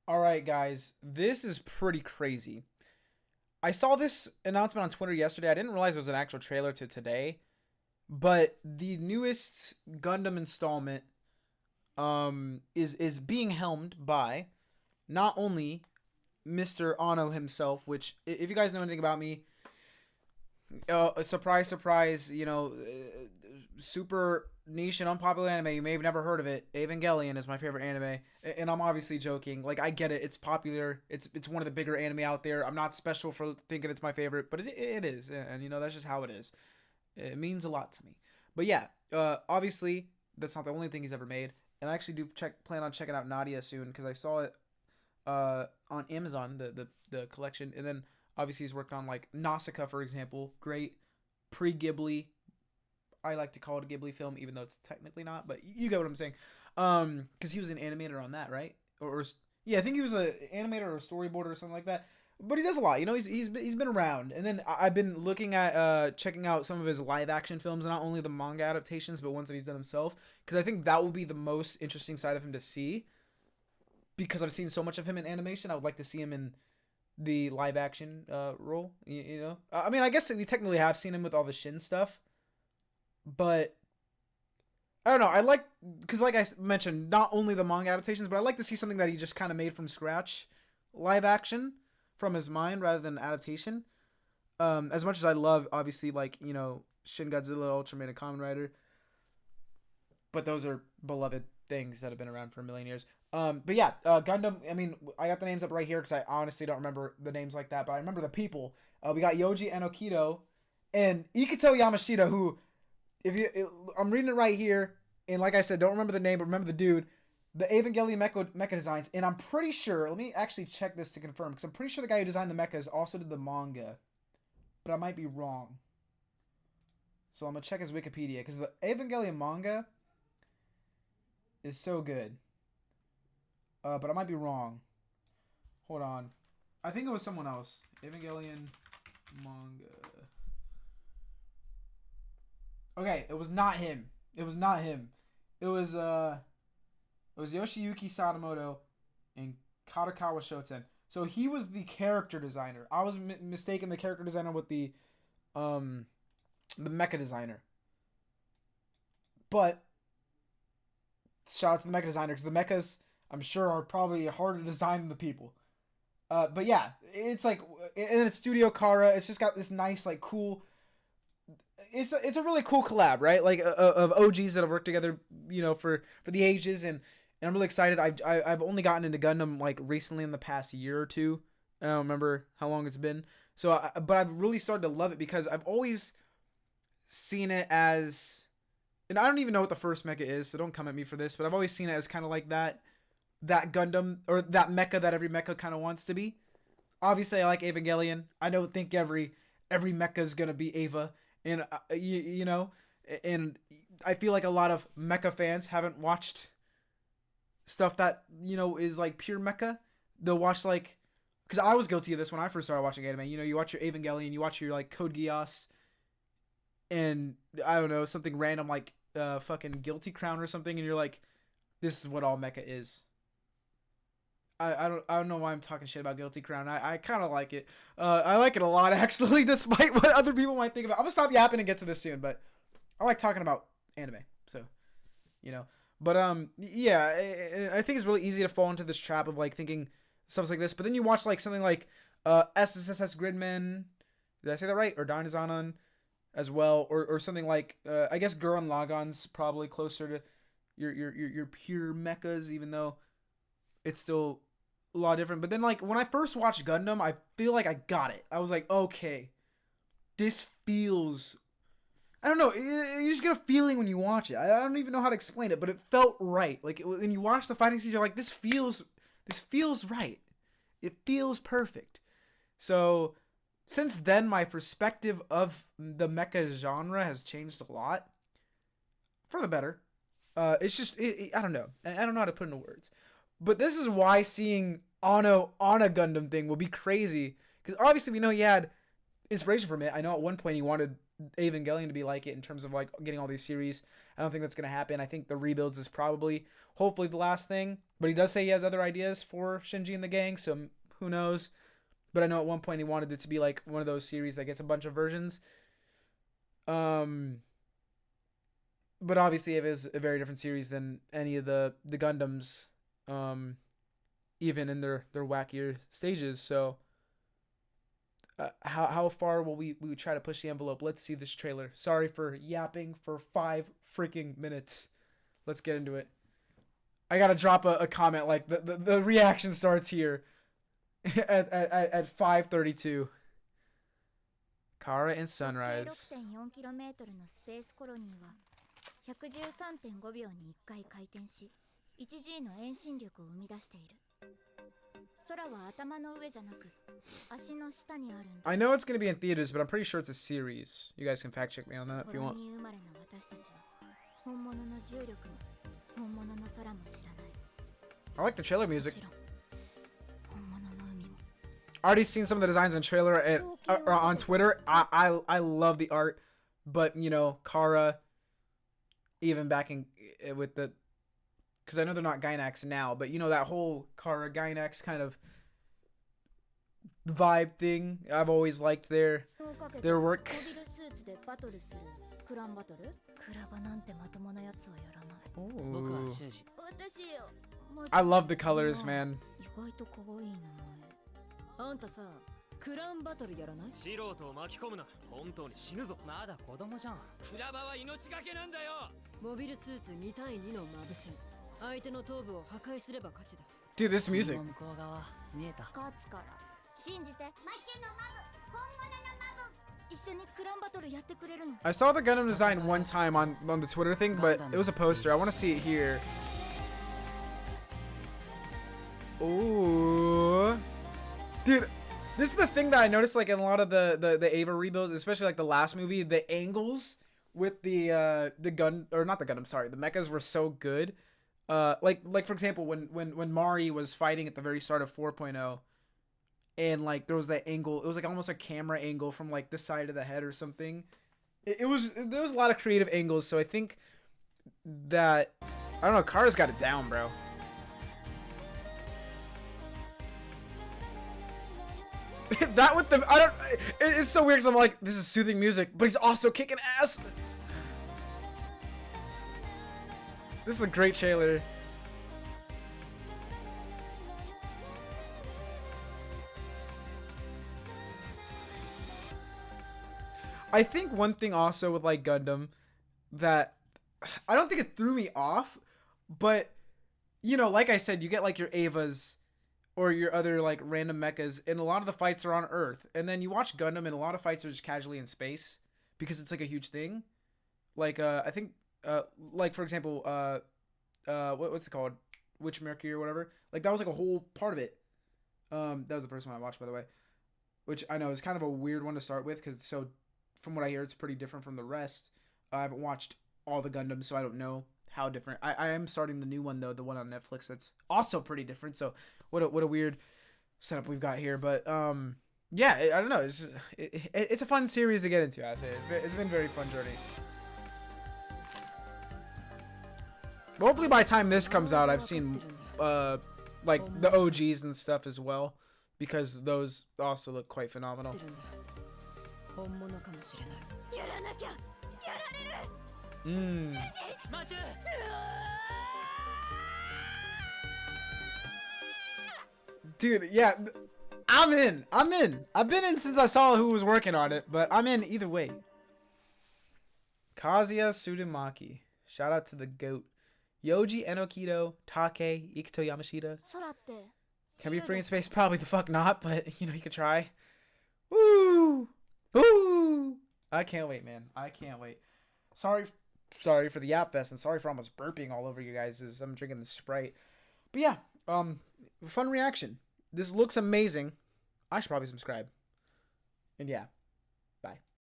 All right, guys, this is pretty crazy. I saw this announcement on Twitter yesterday. I didn't realize it was an actual trailer to today, but the newest Gundam installment is being helmed by not only Mr. Ono himself, which if you guys know anything about me, surprise, surprise, super niche and unpopular anime. You may have never heard of it. Evangelion is my favorite anime, and I'm obviously joking. Like I get it, it's popular. It's one of the bigger anime out there. I'm not special for thinking it's my favorite, but it is, and that's just how it is. It means a lot to me. But yeah, obviously that's not the only thing he's ever made. And I actually do plan on checking out Nadia soon because I saw it on Amazon, the collection, and then obviously he's worked on like Nausicaa, for example, great pre Ghibli. I like to call it a Ghibli film, even though it's technically not, but you get what I'm saying. Because he was an animator on that, right? Or yeah, I think he was an animator or a storyboarder or something like that. But he does a lot, he's been around, and then I've been looking at checking out some of his live action films, not only the manga adaptations, but ones that he's done himself, because I think that will be the most interesting side of him to see, because I've seen so much of him in animation. I would like to see him in the live action role. I mean, I guess we technically have seen him with all the Shin stuff, but I don't know. I like because, like I mentioned, not only the manga adaptations, but I like to see something that he just kind of made from scratch, live action from his mind rather than adaptation. As much as I love, obviously, like Shin Godzilla, Ultraman, and Kamen Rider, but those are beloved things that have been around for a million years. But yeah, Gundam. I mean, I got the names up right here because I honestly don't remember the names like that, but I remember the people. We got Yoji Enokido and Ikito Yamashita, who, I'm reading it right here, and like I said, don't remember the name, but remember the dude. The Evangelion mecha designs, and I'm pretty sure. Let me actually check this to confirm, because I'm pretty sure the guy who designed the mechas also did the manga, but I might be wrong. So I'm gonna check his Wikipedia because the Evangelion manga is so good. But I might be wrong. Hold on. I think it was someone else. Evangelion manga. Okay, it was not him. It was not him. It was Yoshiyuki Sadamoto and Kadokawa Shoten. So he was the character designer. I was mistaken the character designer with um the mecha designer. But shout out to the mecha designer because the mechas I'm sure are probably harder to design than the people. But yeah, it's like, and it's Studio Kara. It's just got this nice, like, cool. It's a really cool collab, right? Like of OGs that have worked together, for the ages, and I'm really excited. I've only gotten into Gundam like recently in the past year or two. I don't remember how long it's been. But I've really started to love it because I've always seen it as, and I don't even know what the first mecha is, so don't come at me for this. But I've always seen it as kind of like that Gundam or that mecha that every mecha kind of wants to be. Obviously, I like Evangelion. I don't think every mecha is gonna be Eva, and and I feel like a lot of mecha fans haven't watched stuff that is like pure mecha. They'll watch like, because I was guilty of this when I first started watching anime. You watch your Evangelion, you watch your like Code Geass, and I don't know, something random like fucking Guilty Crown or something, and you're like, this is what all mecha is. I don't know why I'm talking shit about Guilty Crown. I kind of like it. I like it a lot actually, despite what other people might think about. I'm gonna stop yapping and get to this soon, but I like talking about anime. So you know, but yeah, I think it's really easy to fall into this trap of like thinking stuff like this. But then you watch like something like SSSS Gridman. Did I say that right? Or Dinosaur as well, or something like I guess Gurren Lagann's probably closer to your pure mechas, even though it's still a lot different. But then, like, when I first watched Gundam, I feel like I got it. I was like, okay, this feels. I don't know. You just get a feeling when you watch it. I don't even know how to explain it, but it felt right. Like when you watch the fighting scenes, you're like, this feels right. It feels perfect. So since then, my perspective of the mecha genre has changed a lot for the better. It's just I don't know. I don't know how to put it into words. But this is why seeing Ano on a Gundam thing will be crazy. Because obviously we know he had inspiration from it. I know at one point he wanted Evangelion to be like it in terms of like getting all these series. I don't think that's going to happen. I think the rebuilds is probably, hopefully, the last thing. But he does say he has other ideas for Shinji and the gang, so who knows. But I know at one point he wanted it to be like one of those series that gets a bunch of versions. But obviously it is a very different series than any of the Gundams, even in their wackier stages. So how far will we try to push the envelope? Let's see this trailer. Sorry for yapping for 5 freaking minutes. Let's get into it. I gotta drop a comment like the reaction starts here at 5:32. Kara and Sunrise. 1.4km のスペースコロニーは 113.5 秒に1回回転し 1G の遠心力を生み出している。空は頭の上じゃなく足の下にあるんだ。 I know it's gonna be in theaters, but I'm pretty sure it's a series. You guys can fact check me on that if you want. コロニー生まれの私たちは本物の重力も本物の空も知らない。 I like the trailer music. もちろん本物の海も。 Already seen some of the designs in trailer and on Twitter. I love the art, but you know, Kara, even backing with the, because I know they're not Gainax now, but you know that whole Kara Gainax kind of vibe thing. I've always liked their work. Ooh. I love the colors, man. あんたさ、クランバトルやらない？素人を巻き込むな。本当に死ぬぞ。まだ子供じゃん。クラバは命がけなんだよ。モビルスーツ2対2のマブ戦。相手の頭部を破壊すれば勝ちだ。Dude, this music. 向こう側見えた。勝つから信じて。マチュのマブ、本物のマブ。一緒にクランバトルやってくれるの。 I saw the Gundam design one time on the Twitter thing, but it was a poster. I want to see it here. Ooh. Dude, this is the thing that I noticed like in a lot of the Ava rebuilds, especially like the last movie, the angles with the gun, or not the Gundam, sorry, the mechas were so good. Like for example, when Mari was fighting at the very start of 4.0, and like there was that angle, it was like almost a camera angle from like this side of the head or something. There was a lot of creative angles, so I think that, I don't know, Kara's got it down, bro. That with the, I don't, it's so weird because I'm like, this is soothing music, but he's also kicking ass. This is a great trailer. I think one thing also with like Gundam that I don't think it threw me off, but you know, like I said, you get like your Avas or your other like random mechas, and a lot of the fights are on Earth, and then you watch Gundam and a lot of fights are just casually in space because it's like a huge thing. Like I think like for example what's it called, Witch Mercury or whatever, like that was like a whole part of it. That was the first one I watched, by the way, which I know is kind of a weird one to start with because so from what I hear it's pretty different from the rest. I haven't watched all the Gundams, so I don't know how different. I am starting the new one though, the one on Netflix, that's also pretty different. So what a weird setup we've got here, but yeah, I don't know. It's a fun series to get into. I say it's been a very fun journey. But hopefully by the time this comes out, I've seen like the OGs and stuff as well, because those also look quite phenomenal. Dude, yeah, I'm in. I've been in since I saw who was working on it, but I'm in either way. Kazuya Tsurumaki. Shout out to the GOAT. Yoji Enokido, Take, Ikuto Yamashita. Can be free in space? Probably the fuck not, but you know, you could try. Woo! Woo! I can't wait, man. I can't wait. Sorry for the Yap Fest, and sorry for almost burping all over you guys as I'm drinking the Sprite. But yeah, fun reaction. This looks amazing. I should probably subscribe. And yeah, bye.